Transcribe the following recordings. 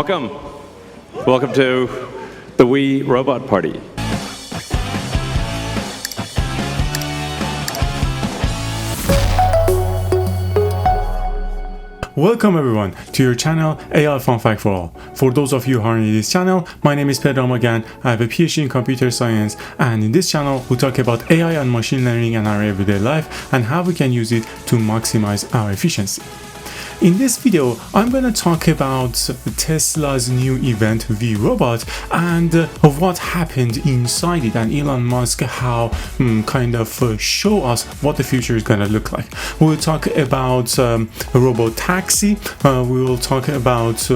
Welcome. Welcome to the Wii Robot Party. Welcome everyone to your channel AI Fun Fact for All. For those of you who are new to this channel, my name is Pedro Magan. I have a PhD in computer science, and in this channel we talk about AI and machine learning in our everyday life and how we can use it to maximize our efficiency. In this video, I'm going to talk about Tesla's new event, V-Robot, and what happened inside it, and Elon Musk, how kind of show us what the future is going to look like. We'll talk about Robotaxi. We will talk about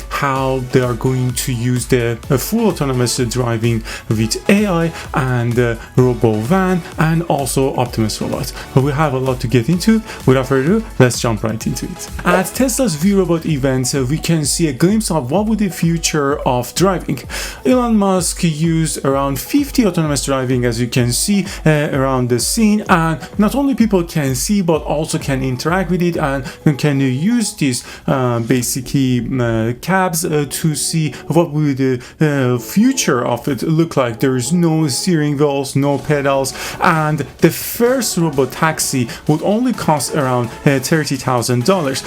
how they are going to use the full autonomous driving with AI, and Robovan, and also Optimus robot. We have a lot to get into. Without further ado, let's jump right into it. At Tesla's V-Robot event, we can see a glimpse of what would the future of driving. Elon Musk used around 50 autonomous driving, as you can see around the scene, and not only people can see but also can interact with it and can use these basically cabs to see what would the future of it look like. There is no steering wheels, no pedals, and the first Robotaxi would only cost around $30,000.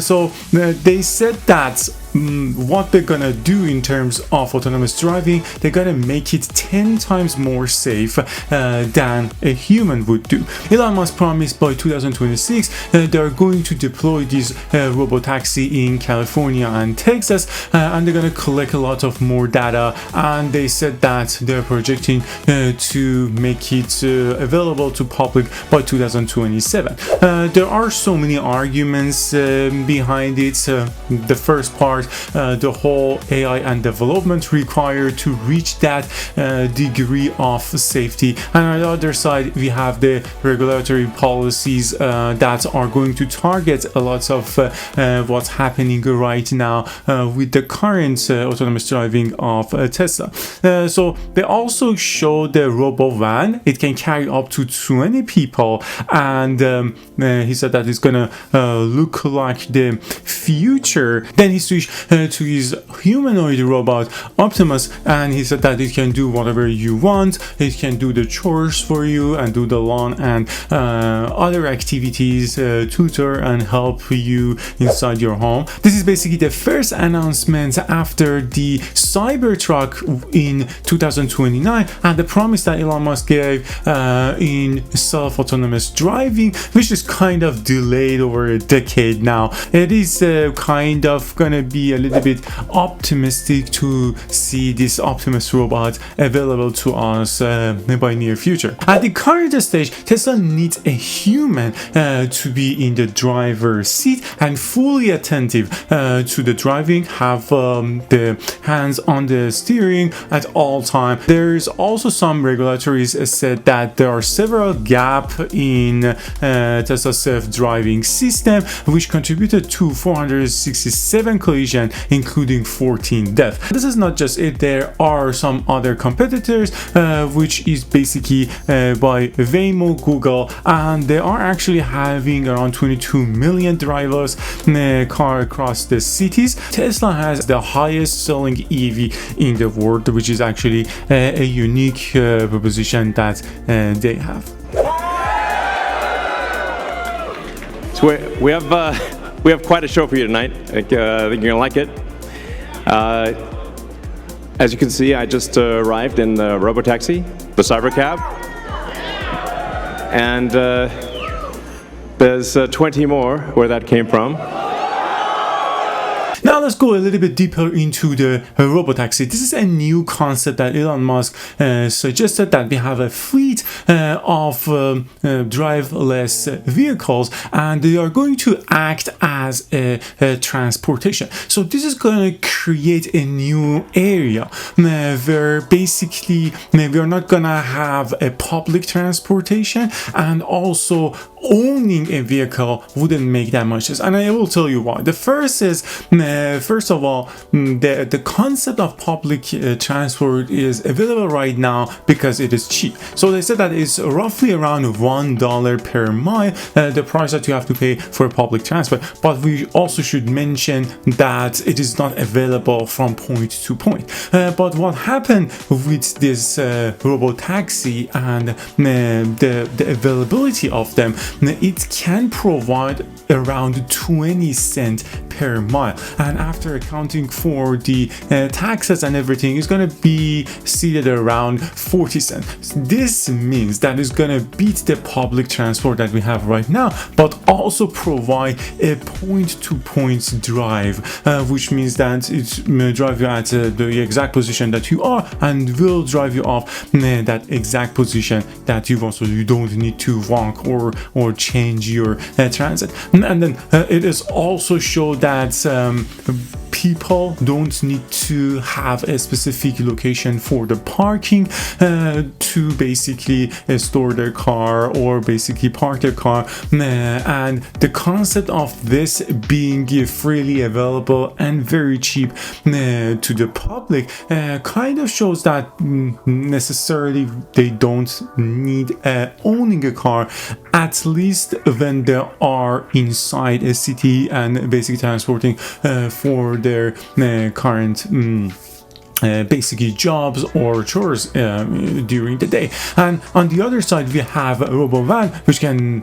So they said that what they're gonna do in terms of autonomous driving, they're gonna make it 10 times more safe than a human would do. Elon Musk promised by 2026 they're going to deploy this Robotaxi in California and Texas, and they're gonna collect a lot of more data, and they said that they're projecting to make it available to public by 2027. There are so many arguments behind it. The first part, the whole AI and development required to reach that degree of safety, and on the other side we have the regulatory policies that are going to target a lot of what's happening right now with the current autonomous driving of Tesla. So they also show the Robovan. It can carry up to 20 people, and he said that it's gonna look like the future. Then he switched to his humanoid robot Optimus, and he said that it can do whatever you want. It can do the chores for you and do the lawn and other activities, tutor and help you inside your home. This is basically the first announcement after the Cybertruck in 2029 and the promise that Elon Musk gave in self-autonomous driving, which is kind of delayed over a decade now. It is kind of gonna be a little bit optimistic to see this Optimus robot available to us by near future. At the current stage, Tesla needs a human to be in the driver's seat and fully attentive to the driving, have the hands on the steering at all time. There's also some regulatories said that there are several gaps in Tesla's self-driving system, which contributed to 467 collisions, including 14 deaths. This is not just it. There are some other competitors, which is basically by Waymo, Google, and they are actually having around 22 million drivers car across the cities. Tesla has the highest selling EV in the world, which is actually a unique proposition that they have. So we have quite a show for you tonight. I think you're gonna like it. As you can see, I just arrived in the Robotaxi, the cybercab, and there's 20 more where that came from. Now let's go a little bit deeper into the Robotaxi. This is a new concept that Elon Musk suggested, that we have a fleet of driverless vehicles, and they are going to act as a transportation. So this is going to create a new area where basically we are not going to have a public transportation, and also owning a vehicle wouldn't make that much sense. And I will tell you why. The first is first of all, the concept of public transport is available right now because it is cheap. So they said that it's roughly around $1 per mile, the price that you have to pay for public transport. But we also should mention that it is not available from point to point. But what happened with this Robotaxi and the availability of them, it can provide around 20 cents per mile, and after accounting for the taxes and everything, it's going to be seated around 40 cents. This means that it's going to beat the public transport that we have right now, but also provide a point-to-point drive, which means that it may drive you at the exact position that you are and will drive you off that exact position that you want, so you don't need to walk or change your transit. And then it is also show that people don't need to have a specific location for the parking to basically store their car or basically park their car, and the concept of this being freely available and very cheap to the public kind of shows that necessarily they don't need owning a car, at least when they are inside a city and basically transporting for their current basically jobs or chores during the day. And on the other side we have a Robovan, which can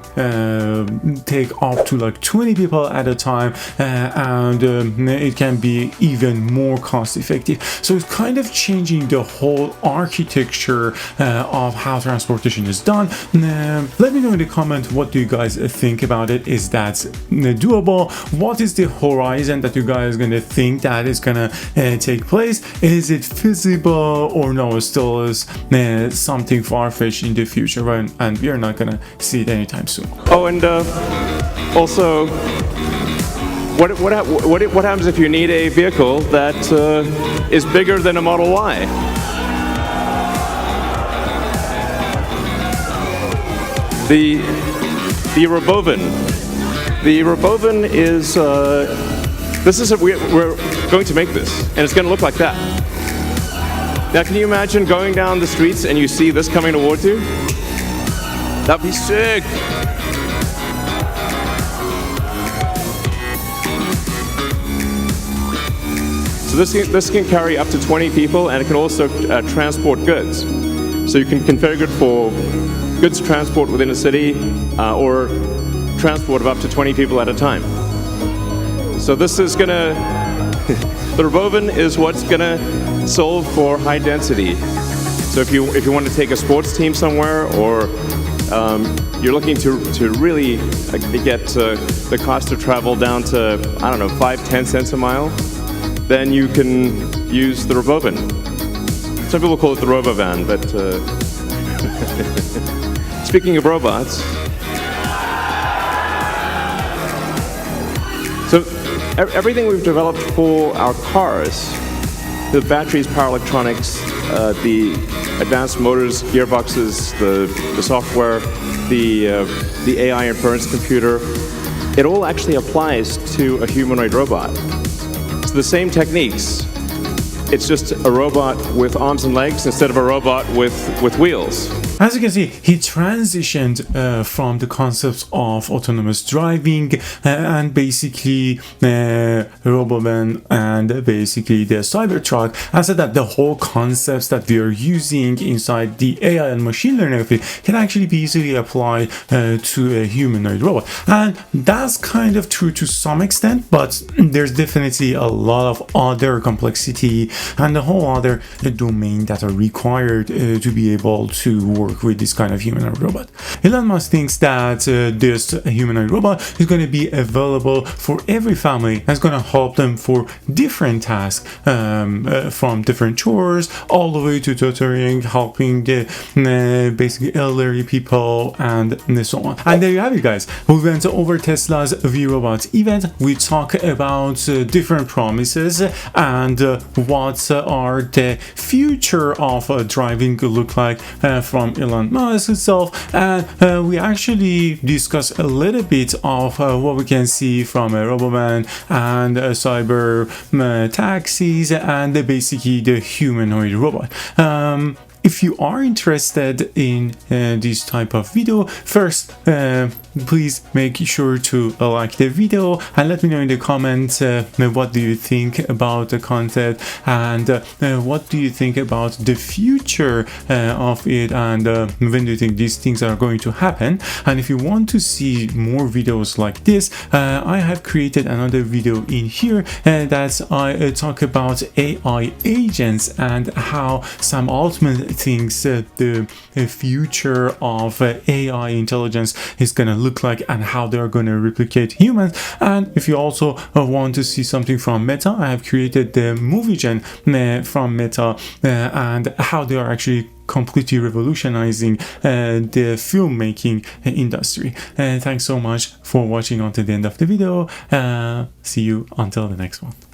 take up to like 20 people at a time, and it can be even more cost effective. So it's kind of changing the whole architecture of how transportation is done. Let me know in the comment, what do you guys think about it? Is that doable? What is the horizon that you guys are gonna think that is gonna take place? Is it feasible or no? It still is something far-fetched in the future, and we are not gonna see it anytime soon. Oh, and also, what happens if you need a vehicle that is bigger than a Model Y? The Robovan. The Robovan is we're going to make this, and it's going to look like that. Now, can you imagine going down the streets and you see this coming towards you? That'd be sick. So this can carry up to 20 people, and it can also transport goods. So you can configure it for goods transport within a city, or transport of up to 20 people at a time. So this is gonna, the Robovan is what's gonna solve for high density. So if you want to take a sports team somewhere, or you're looking to really get the cost of travel down to, I don't know, 5-10 cents a mile, then you can use the Robovan. Some people call it the Robovan, but speaking of robots, so everything we've developed for our cars, the batteries, power electronics, the advanced motors, gearboxes, the software, the AI inference computer, it all actually applies to a humanoid robot. So the same techniques, it's just a robot with arms and legs instead of a robot with wheels. As you can see, he transitioned from the concepts of autonomous driving and basically Robovan and basically the Cybertruck, and said that the whole concepts that we are using inside the AI and machine learning field can actually be easily applied to a humanoid robot. And that's kind of true to some extent, but there's definitely a lot of other complexity and a whole other domain that are required to be able to work with this kind of humanoid robot. Elon Musk thinks that this humanoid robot is going to be available for every family, and it's going to help them for different tasks, from different chores all the way to tutoring, helping the basically elderly people, and so on. And there you have it, guys. We went over Tesla's V-Robot event. We talk about different promises and what are the future of driving look like from Elon Musk itself, and we actually discuss a little bit of what we can see from Robovan and cyber taxis and basically the humanoid robot. If you are interested in this type of video, first please make sure to like the video and let me know in the comments what do you think about the content, and what do you think about the future of it, and when do you think these things are going to happen. And if you want to see more videos like this, I have created another video in here that I talk about AI agents and how Sam Altman thinks the future of AI intelligence is going to look like and how they are going to replicate humans. And if you also want to see something from Meta, I have created the movie gen from Meta and how they are actually completely revolutionizing the filmmaking industry. Thanks so much for watching until the end of the video. See you until the next one.